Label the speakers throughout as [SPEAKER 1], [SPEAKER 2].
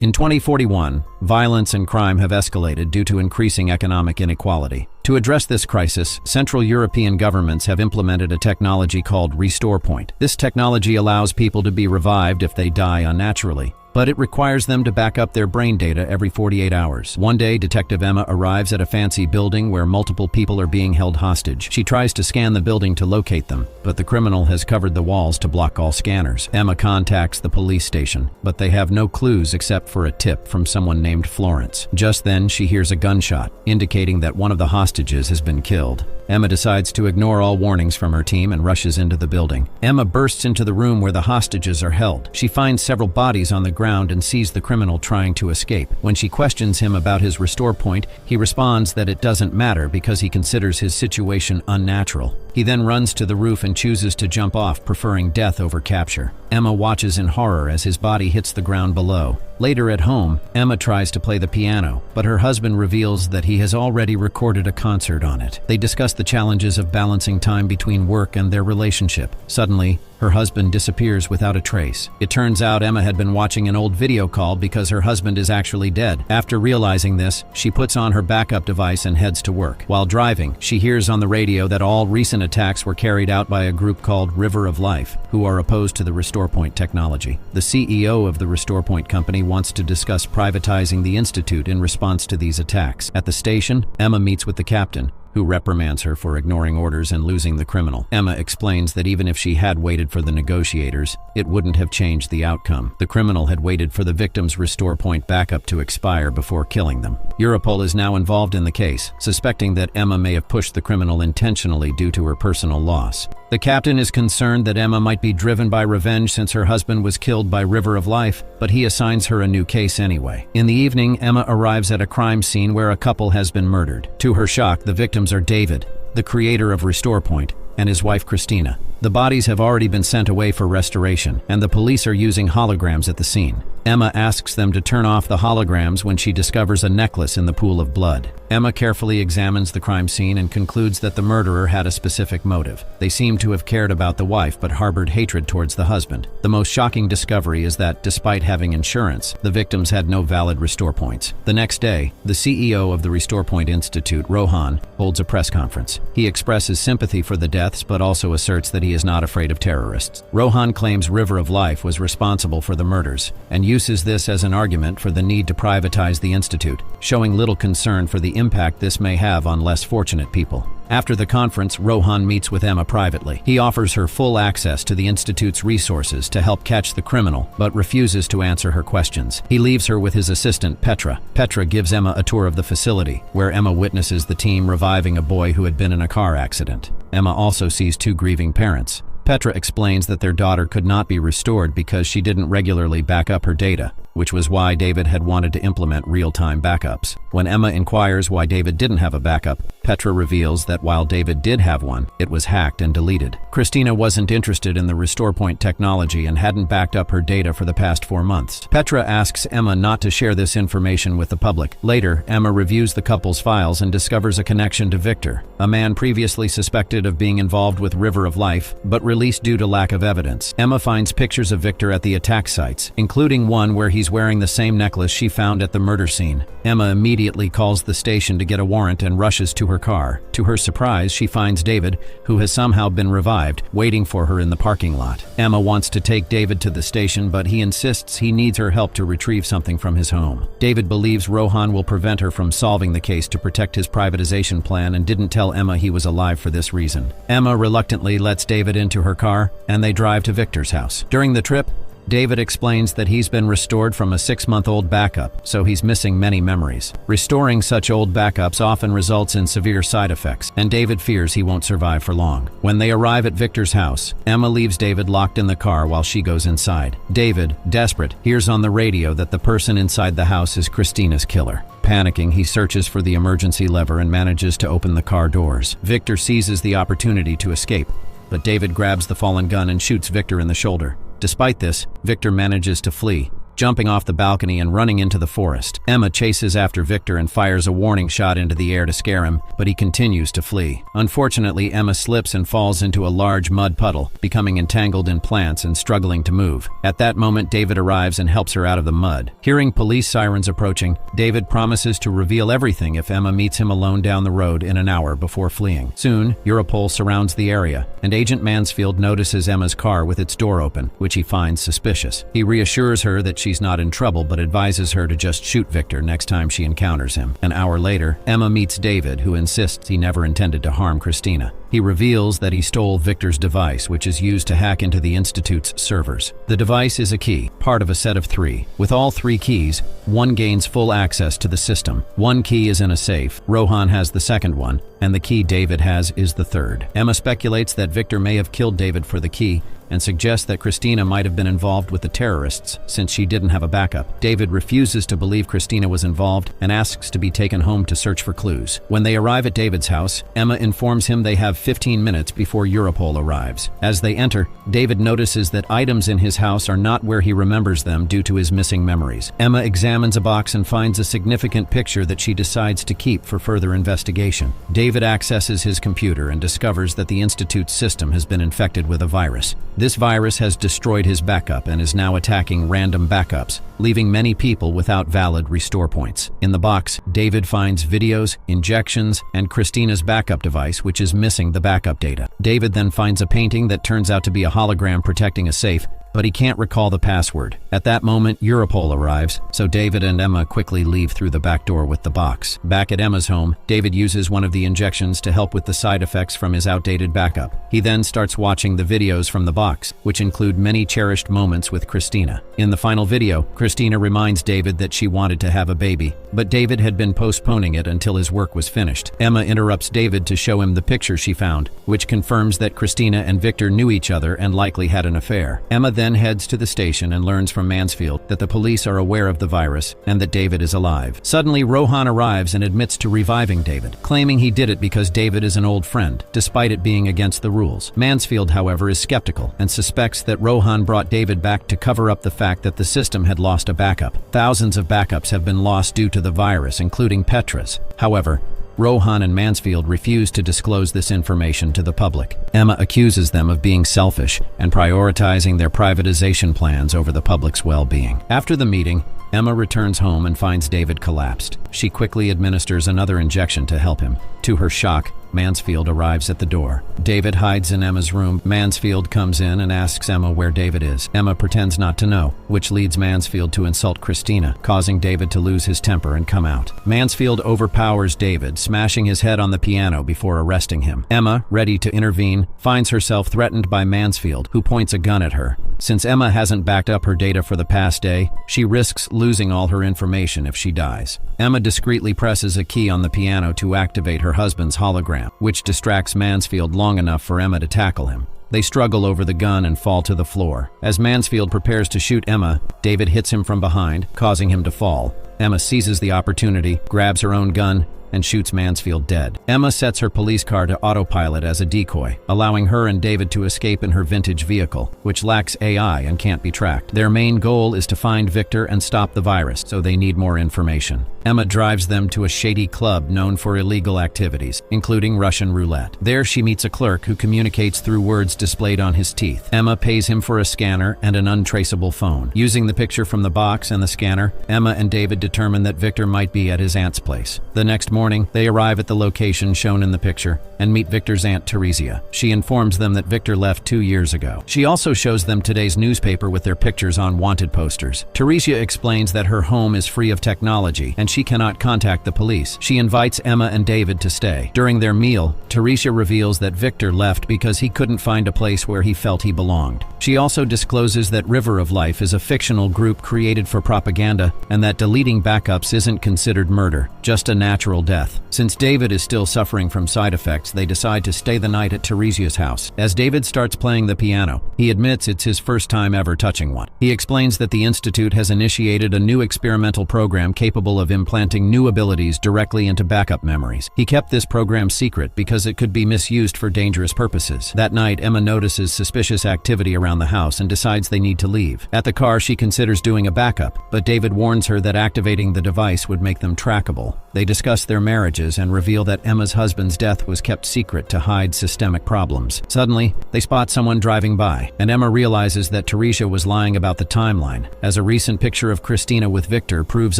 [SPEAKER 1] In 2041, violence and crime have escalated due to increasing economic inequality. To address this crisis, Central European governments have implemented a technology called Restore Point. This technology allows people to be revived if they die unnaturally, but it requires them to back up their brain data every 48 hours. One day, Detective Emma arrives at a fancy building where multiple people are being held hostage. She tries to scan the building to locate them, but the criminal has covered the walls to block all scanners. Emma contacts the police station, but they have no clues except for a tip from someone named Florence. Just then, she hears a gunshot, indicating that one of the hostages has been killed. Emma decides to ignore all warnings from her team and rushes into the building. Emma bursts into the room where the hostages are held. She finds several bodies on the ground and sees the criminal trying to escape. When she questions him about his restore point, he responds that it doesn't matter because he considers his situation unnatural. He then runs to the roof and chooses to jump off, preferring death over capture. Emma watches in horror as his body hits the ground below. Later at home, Emma tries to play the piano, but her husband reveals that he has already recorded a concert on it. They discuss the challenges of balancing time between work and their relationship. Suddenly, her husband disappears without a trace. It turns out Emma had been watching an old video call because her husband is actually dead. After realizing this, she puts on her backup device and heads to work. While driving, she hears on the radio that all recent attacks were carried out by a group called River of Life, who are opposed to the Restore Point technology. The CEO of the Restore Point company wants to discuss privatizing the institute in response to these attacks. At the station, Emma meets with the captain, who reprimands her for ignoring orders and losing the criminal. Emma explains that even if she had waited for the negotiators, it wouldn't have changed the outcome. The criminal had waited for the victim's Restore Point backup to expire before killing them. Europol is now involved in the case, suspecting that Emma may have pushed the criminal intentionally due to her personal loss. The captain is concerned that Emma might be driven by revenge since her husband was killed by River of Life, but he assigns her a new case anyway. In the evening, Emma arrives at a crime scene where a couple has been murdered. To her shock, the victims are David, the creator of Restore Point, and his wife Christina. The bodies have already been sent away for restoration, and the police are using holograms at the scene. Emma asks them to turn off the holograms when she discovers a necklace in the pool of blood. Emma carefully examines the crime scene and concludes that the murderer had a specific motive. They seem to have cared about the wife but harbored hatred towards the husband. The most shocking discovery is that, despite having insurance, the victims had no valid Restore Points. The next day, the CEO of the Restore Point Institute, Rohan, holds a press conference. He expresses sympathy for the deaths but also asserts that he is not afraid of terrorists. Rohan claims River of Life was responsible for the murders and uses this as an argument for the need to privatize the institute, showing little concern for the impact this may have on less fortunate people. After the conference, Rohan meets with Emma privately. He offers her full access to the institute's resources to help catch the criminal, but refuses to answer her questions. He leaves her with his assistant, Petra. Petra gives Emma a tour of the facility, where Emma witnesses the team reviving a boy who had been in a car accident. Emma also sees two grieving parents. Petra explains that their daughter could not be restored because she didn't regularly back up her data, which was why David had wanted to implement real-time backups. When Emma inquires why David didn't have a backup, Petra reveals that while David did have one, it was hacked and deleted. Christina wasn't interested in the Restore Point technology and hadn't backed up her data for the past 4 months. Petra asks Emma not to share this information with the public. Later, Emma reviews the couple's files and discovers a connection to Victor, a man previously suspected of being involved with River of Life, but released due to lack of evidence. Emma finds pictures of Victor at the attack sites, including one where he's wearing the same necklace she found at the murder scene. Emma immediately calls the station to get a warrant and rushes to her car. To her surprise, she finds David, who has somehow been revived, waiting for her in the parking lot. Emma wants to take David to the station, but he insists he needs her help to retrieve something from his home. David believes Rohan will prevent her from solving the case to protect his privatization plan and didn't tell Emma he was alive for this reason. Emma reluctantly lets David into her car, and they drive to Victor's house. During the trip, David explains that he's been restored from a 6-month-old backup, so he's missing many memories. Restoring such old backups often results in severe side effects, and David fears he won't survive for long. When they arrive at Victor's house, Emma leaves David locked in the car while she goes inside. David, desperate, hears on the radio that the person inside the house is Christina's killer. Panicking, he searches for the emergency lever and manages to open the car doors. Victor seizes the opportunity to escape, but David grabs the fallen gun and shoots Victor in the shoulder. Despite this, Victor manages to flee, jumping off the balcony and running into the forest. Emma chases after Victor and fires a warning shot into the air to scare him, but he continues to flee. Unfortunately, Emma slips and falls into a large mud puddle, becoming entangled in plants and struggling to move. At that moment, David arrives and helps her out of the mud. Hearing police sirens approaching, David promises to reveal everything if Emma meets him alone down the road in an hour before fleeing. Soon, Europol surrounds the area, and Agent Mansfield notices Emma's car with its door open, which he finds suspicious. He reassures her that she's not in trouble but advises her to just shoot Victor next time she encounters him. An hour later, Emma meets David, who insists he never intended to harm Christina. He reveals that he stole Victor's device, which is used to hack into the Institute's servers. The device is a key, part of a set of 3. With all 3 keys, one gains full access to the system. One key is in a safe, Rohan has the second one, and the key David has is the third. Emma speculates that Victor may have killed David for the key, and suggests that Christina might have been involved with the terrorists since she didn't have a backup. David refuses to believe Christina was involved and asks to be taken home to search for clues. When they arrive at David's house, Emma informs him they have 15 minutes before Europol arrives. As they enter, David notices that items in his house are not where he remembers them due to his missing memories. Emma examines a box and finds a significant picture that she decides to keep for further investigation. David accesses his computer and discovers that the Institute's system has been infected with a virus. This virus has destroyed his backup and is now attacking random backups, leaving many people without valid restore points. In the box, David finds videos, injections, and Christina's backup device, which is missing the backup data. David then finds a painting that turns out to be a hologram protecting a safe, but he can't recall the password. At that moment, Europol arrives, so David and Emma quickly leave through the back door with the box. Back at Emma's home, David uses one of the injections to help with the side effects from his outdated backup. He then starts watching the videos from the box, which include many cherished moments with Christina. In the final video, Christina reminds David that she wanted to have a baby, but David had been postponing it until his work was finished. Emma interrupts David to show him the picture she found, which confirms that Christina and Victor knew each other and likely had an affair. Emma then heads to the station and learns from Mansfield that the police are aware of the virus and that David is alive. Suddenly, Rohan arrives and admits to reviving David, claiming he did it because David is an old friend, despite it being against the rules. Mansfield, however, is skeptical and suspects that Rohan brought David back to cover up the fact that the system had lost a backup. Thousands of backups have been lost due to the virus, including Petra's. However, Rohan and Mansfield refuse to disclose this information to the public. Emma accuses them of being selfish and prioritizing their privatization plans over the public's well-being. After the meeting, Emma returns home and finds David collapsed. She quickly administers another injection to help him. To her shock, Mansfield arrives at the door. David hides in Emma's room. Mansfield comes in and asks Emma where David is. Emma pretends not to know, which leads Mansfield to insult Christina, causing David to lose his temper and come out. Mansfield overpowers David, smashing his head on the piano before arresting him. Emma, ready to intervene, finds herself threatened by Mansfield, who points a gun at her. Since Emma hasn't backed up her data for the past day, she risks losing all her information if she dies. Emma discreetly presses a key on the piano to activate her husband's hologram, which distracts Mansfield long enough for Emma to tackle him. They struggle over the gun and fall to the floor. As Mansfield prepares to shoot Emma, David hits him from behind, causing him to fall. Emma seizes the opportunity, grabs her own gun, and shoots Mansfield dead. Emma sets her police car to autopilot as a decoy, allowing her and David to escape in her vintage vehicle, which lacks AI and can't be tracked. Their main goal is to find Victor and stop the virus, so they need more information. Emma drives them to a shady club known for illegal activities, including Russian roulette. There she meets a clerk who communicates through words displayed on his teeth. Emma pays him for a scanner and an untraceable phone. Using the picture from the box and the scanner, Emma and David determine that Victor might be at his aunt's place. The next morning, they arrive at the location shown in the picture and meet Victor's aunt Theresia. She informs them that Victor left 2 years ago. She also shows them today's newspaper with their pictures on wanted posters. Theresia explains that her home is free of technology and she cannot contact the police. She invites Emma and David to stay. During their meal, Theresia reveals that Victor left because he couldn't find a place where he felt he belonged. She also discloses that River of Life is a fictional group created for propaganda and that deleting backups isn't considered murder, just a natural death. Since David is still suffering from side effects, they decide to stay the night at Teresia's house. As David starts playing the piano, he admits it's his first time ever touching one. He explains that the Institute has initiated a new experimental program capable of implanting new abilities directly into backup memories. He kept this program secret because it could be misused for dangerous purposes. That night, Emma notices suspicious activity around the house and decides they need to leave. At the car, she considers doing a backup, but David warns her that activating the device would make them trackable. They discuss their marriages and reveal that Emma's husband's death was kept secret to hide systemic problems. Suddenly, they spot someone driving by, and Emma realizes that Teresia was lying about the timeline, as a recent picture of Christina with Victor proves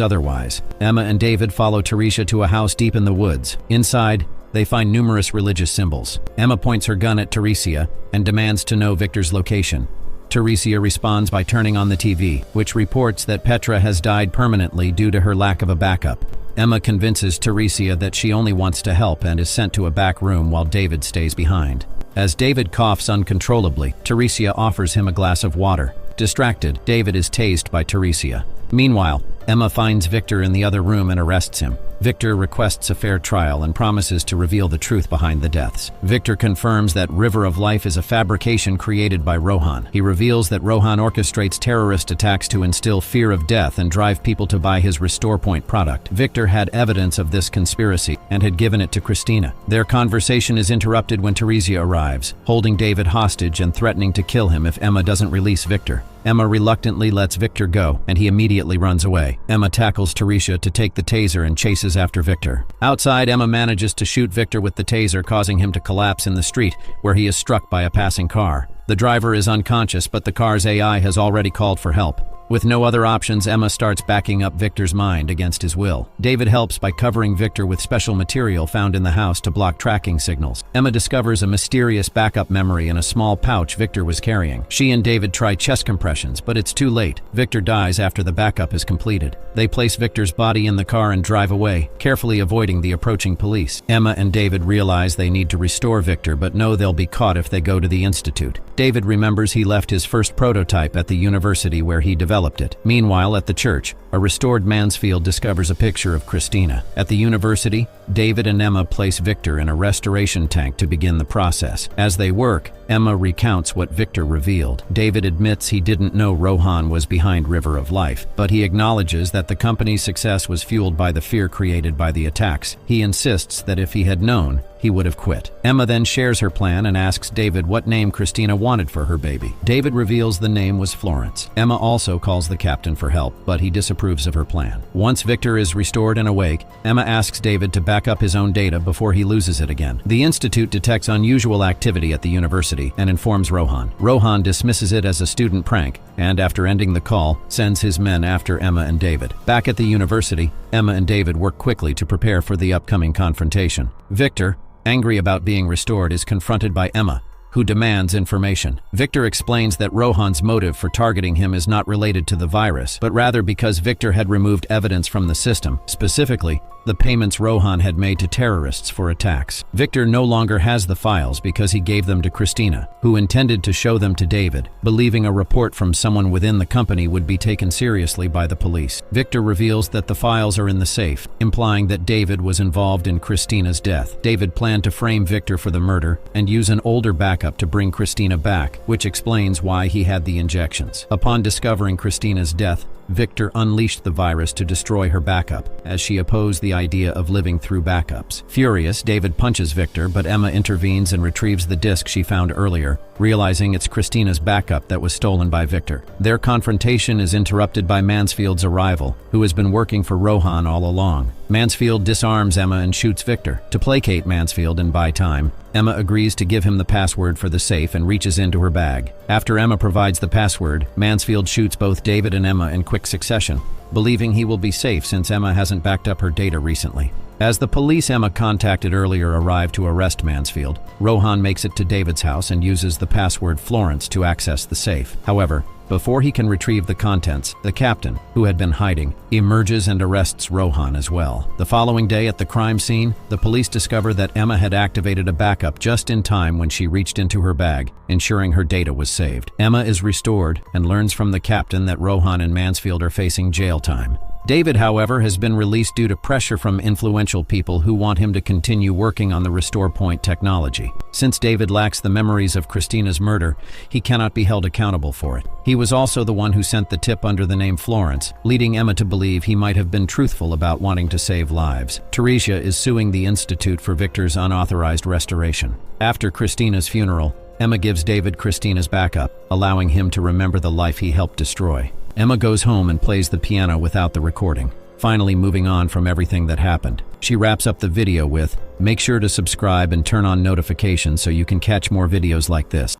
[SPEAKER 1] otherwise. Emma and David follow Teresia to a house deep in the woods. Inside, they find numerous religious symbols. Emma points her gun at Teresia and demands to know Victor's location. Teresia responds by turning on the TV, which reports that Petra has died permanently due to her lack of a backup. Emma convinces Teresia that she only wants to help and is sent to a back room while David stays behind. As David coughs uncontrollably, Teresia offers him a glass of water. Distracted, David is tased by Teresia. Meanwhile, Emma finds Victor in the other room and arrests him. Victor requests a fair trial and promises to reveal the truth behind the deaths. Victor confirms that River of Life is a fabrication created by Rohan. He reveals that Rohan orchestrates terrorist attacks to instill fear of death and drive people to buy his Restore Point product. Victor had evidence of this conspiracy and had given it to Christina. Their conversation is interrupted when Teresia arrives, holding David hostage and threatening to kill him if Emma doesn't release Victor. Emma reluctantly lets Victor go, and he immediately runs away. Emma tackles Teresia to take the taser and chases after Victor. Outside, Emma manages to shoot Victor with the taser, causing him to collapse in the street, where he is struck by a passing car. The driver is unconscious, but the car's AI has already called for help. With no other options, Emma starts backing up Victor's mind against his will. David helps by covering Victor with special material found in the house to block tracking signals. Emma discovers a mysterious backup memory in a small pouch Victor was carrying. She and David try chest compressions, but it's too late. Victor dies after the backup is completed. They place Victor's body in the car and drive away, carefully avoiding the approaching police. Emma and David realize they need to restore Victor, but know they'll be caught if they go to the Institute. David remembers he left his first prototype at the university where he developed it. Meanwhile, at the church, a restored Mansfield discovers a picture of Christina. At the university, David and Emma place Victor in a restoration tank to begin the process. As they work, Emma recounts what Victor revealed. David admits he didn't know Rohan was behind River of Life, but he acknowledges that the company's success was fueled by the fear created by the attacks. He insists that if he had known, he would have quit. Emma then shares her plan and asks David what name Christina wanted for her baby. David reveals the name was Florence. Emma also calls the captain for help, but he disapproves of her plan. Once Victor is restored and awake, Emma asks David to back up his own data before he loses it again. The Institute detects unusual activity at the university and informs Rohan. Rohan dismisses it as a student prank and, after ending the call, sends his men after Emma and David. Back at the university, Emma and David work quickly to prepare for the upcoming confrontation. Victor, angry about being restored, is confronted by Emma, who demands information. Victor explains that Rohan's motive for targeting him is not related to the virus, but rather because Victor had removed evidence from the system, specifically the payments Rohan had made to terrorists for attacks. Victor no longer has the files because he gave them to Christina, who intended to show them to David, believing a report from someone within the company would be taken seriously by the police. Victor reveals that the files are in the safe, implying that David was involved in Christina's death. David planned to frame Victor for the murder and use an older backup to bring Christina back, which explains why he had the injections. Upon discovering Christina's death, Victor unleashed the virus to destroy her backup, as she opposed the idea of living through backups. Furious, David punches Victor, but Emma intervenes and retrieves the disc she found earlier, realizing it's Christina's backup that was stolen by Victor. Their confrontation is interrupted by Mansfield's arrival, who has been working for Rohan all along. Mansfield disarms Emma and shoots Victor. To placate Mansfield and buy time, Emma agrees to give him the password for the safe and reaches into her bag. After Emma provides the password, Mansfield shoots both David and Emma in quick succession, believing he will be safe since Emma hasn't backed up her data recently. As the police Emma contacted earlier arrive to arrest Mansfield, Rohan makes it to David's house and uses the password Florence to access the safe. However, before he can retrieve the contents, the captain, who had been hiding, emerges and arrests Rohan as well. The following day at the crime scene, the police discover that Emma had activated a backup just in time when she reached into her bag, ensuring her data was saved. Emma is restored and learns from the captain that Rohan and Mansfield are facing jail time. David, however, has been released due to pressure from influential people who want him to continue working on the Restore Point technology. Since David lacks the memories of Christina's murder, he cannot be held accountable for it. He was also the one who sent the tip under the name Florence, leading Emma to believe he might have been truthful about wanting to save lives. Teresia is suing the Institute for Victor's unauthorized restoration. After Christina's funeral, Emma gives David Christina's backup, allowing him to remember the life he helped destroy. Emma goes home and plays the piano without the recording, finally moving on from everything that happened. She wraps up the video with, "Make sure to subscribe and turn on notifications so you can catch more videos like this."